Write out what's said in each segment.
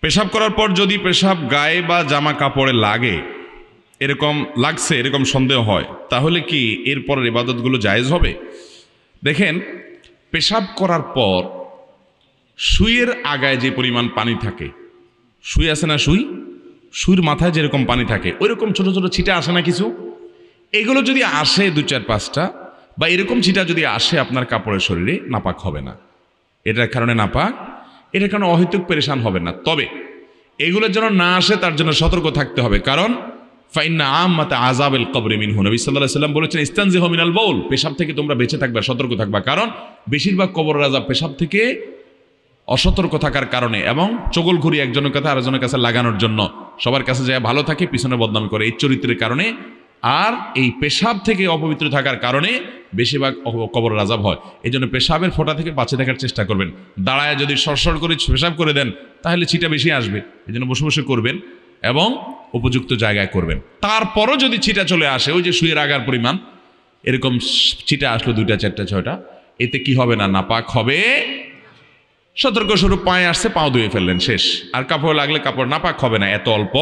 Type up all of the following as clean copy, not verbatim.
পেশাব করার পর যদি পেশাব গায়ে বা জামা কাপড়ে লাগে, এরকম লাগছে এরকম সন্দেহ হয়, তাহলে কি এরপরের ইবাদতগুলো জায়েজ হবে? দেখেন, পেশাব করার পর সুইয়ের আগায় যে পরিমাণ পানি থাকে, সুই আছে না, সুইয়ের মাথায় যেরকম পানি থাকে ওইরকম ছোট ছোট ছিটা আসে না কিছু, এগুলো যদি আসে 2-4-5টা বা এরকম ছিটা যদি আসে আপনার কাপড়ের শরীরে, নাপাক হবে না। এটার কারণে নাপাক, এটার কারণে অহেতুক পেরেশান হবে না। তবে এগুলোর যেন না আসে তার জন্য সতর্ক থাকতে হবে, কারণ ফাইন্না আম্মাতা আযাবিল কবরি মিনহু, নবী সাল্লাল্লাহু আলাইহি ওয়াসাল্লাম বলেছেন ইস্তানজিহু মিনাল বাউল, পেশাব থেকে তোমরা বেঁচে থাকবা, সতর্ক থাকবা, কারণ বেশিরভাগ কবরের আযাব পেশাব থেকে অসতর্ক থাকার কারণে এবং চগলখুরি একজনের কাছে আরেকজনের কাছে লাগানোর জন্য, সবার কাছে যায় ভালো থাকে পিছনে বদনাম করে, এই চরিত্রের কারণে আর এই পেশাব থেকে অপবিত্র থাকার কারণে বেশিরভাগ কবরের আযাব হয়। এই জন্য পেশাবের ফোঁটা থেকে বাঁচে থাকার চেষ্টা করবেন। দাঁড়ায় যদি সরসর করে পেশাব করে দেন তাহলে ছিটা বেশি আসবে, এই জন্য বসে বসে করবেন এবং উপযুক্ত জায়গায় করবেন। তারপরও যদি ছিটা চলে আসে, ওই যে সুইয়ের আগার পরিমাণ এরকম ছিটা আসলো 2টা 4টা 6টা, এতে কি হবে না, নাপাক হবে। সতর্ক স্বরূপ পায়ে আসছে, পাও ধুয়ে ফেললেন, শেষ। আর কাপড় লাগলে কাপড় নাপাক হবে না এত অল্প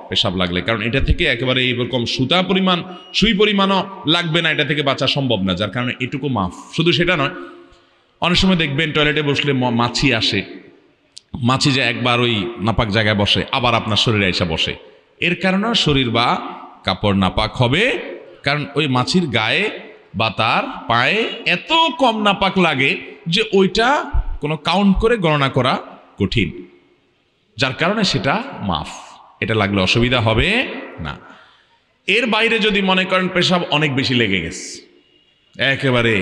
পেশাব লাগলে, কারণ এটা থেকে একেবারে এইরকম সুতা পরিমাণ সুই পরিমাণও লাগবে না, এটা থেকে বাঁচা সম্ভব না, যার কারণে এটুকু মাফ। শুধু সেটা নয়, অনেক সময় দেখবেন টয়লেটে বসলে মাছি আসে, মাছি যে একবার ওই নাপাক জায়গায় বসে আবার আপনার শরীরে এসে বসে, এর কারণে শরীর বা কাপড় নাপাক হবে, কারণ ওই মাছির গায়ে বা তার পায়ে এত কম নাপাক লাগে যে ওইটা কোনো কাউন্ট করে গণনা করা কঠিন, যার কারণে সেটা মাফ, এটা লাগলে অসুবিধা হবে না। এর বাইরে যদি মনে করেন পেশাব অনেক বেশি লেগে গেছে, একেবারে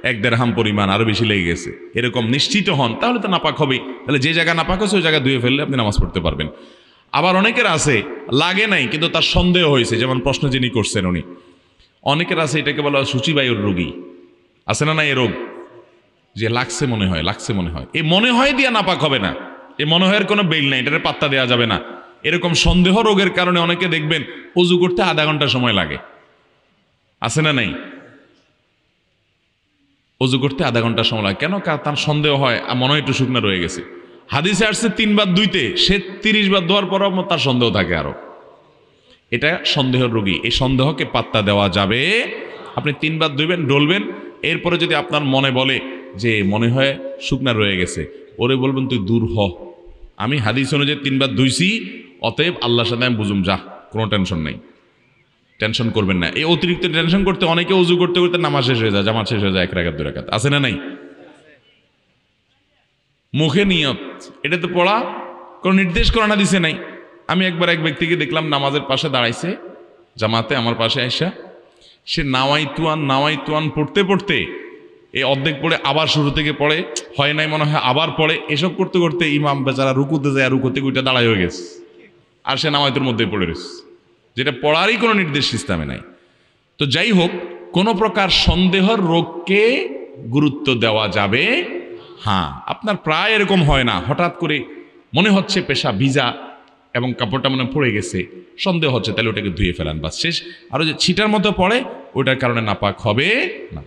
1 দেড়হাম পরিমাণ আরো বেশি লেগে গেছে, এরকম নিশ্চিত হন, তাহলে তো নাপাক হবেই। তাহলে যে জায়গা নাপাক হচ্ছে ওই জায়গা ধুয়ে ফেললে আপনি নামাজ পড়তে পারবেন। আবার অনেকের আছে লাগে নাই কিন্তু তার সন্দেহ হয়েছে, যেমন প্রশ্ন যিনি করছেন উনি, অনেকের আছে এটাকে বলা হয় সূচিবায়ুর রোগী, আছে না, এ রোগ যে লাগছে মনে হয়, এই মনে হয় দিয়া নাপাক হবে না, এই মনে হয় কোনো বেল নাই, এটার পাত্তা দেওয়া যাবে না। এরকম সন্দেহ রোগের কারণে অনেকে দেখবেন ওযু করতে আধা ঘন্টা সময় লাগে, আছে না নাই, ওযু করতে আধা ঘন্টা সময় লাগে কেন? তার সন্দেহ হয় মনে হয় একটু শুকনা রয়ে গেছে। হাদিসে আসছে 3 বার ধুইতে, সে 30 বার ধোয়ার পরও তার সন্দেহ থাকে আরো, এটা সন্দেহের রোগী, এই সন্দেহকে পাত্তা দেওয়া যাবে। আপনি 3 বার ধুইবেন, ডলবেন, এরপরে যদি আপনার মনে বলে যে মনে হয় শুকনা রয়ে গেছে, ওরে বলবেন তুই দূর হ, আমি হাদিস অনুযায়ী 3 বার ধুইছি, অতএব আল্লাহর সাথে আমি বুঝুম, যা, কোনো টেনশন নেই, টেনশন করবেন না। এই অতিরিক্ত টেনশন করতে অনেকে ওযু করতে করতে নামাজ শেষ হয়ে যায়, জামাত শেষ হয়ে যায় 1 রাকাত 2 রাকাত, আছে না নাই? মুখে নিয়ত, এটা তো পড়া কোনো নির্দেশ করা না দিছে নাই। আমি একবার এক ব্যক্তিকে দেখলাম নামাজের পাশে দাঁড়াইছে জামাতে, আমার পাশে আইসা সে নাওয়াইতুয়ান পড়তে পড়তে এই অর্ধেক পড়ে আবার শুরু থেকে পড়ে, হয় নাই মনে হয় আবার পড়ে, এসব করতে করতে ইমাম বেচারা রুকুতে যায়, রুকুতে গুইটা দাঁড়াই হয়ে গেছে, আর সে নাওয়াইতুর মধ্যে পড়ে রয়েছে, যেটা পড়ারই কোনো নির্দেশ ইসলামে নাই। তো যাই হোক, কোনো প্রকার সন্দেহের রোগকে গুরুত্ব দেওয়া যাবে। হ্যাঁ, আপনার প্রায় এরকম হয় না, হঠাৎ করে মনে হচ্ছে পেশা ভিজা এবং কাপড়টা মনে পড়ে গেছে, সন্দেহ হচ্ছে, তাহলে ওটাকে ধুয়ে ফেলান, বাস শেষ। আরও যে ছিটার মতো পড়ে ওটার কারণে নাপাক হবে না।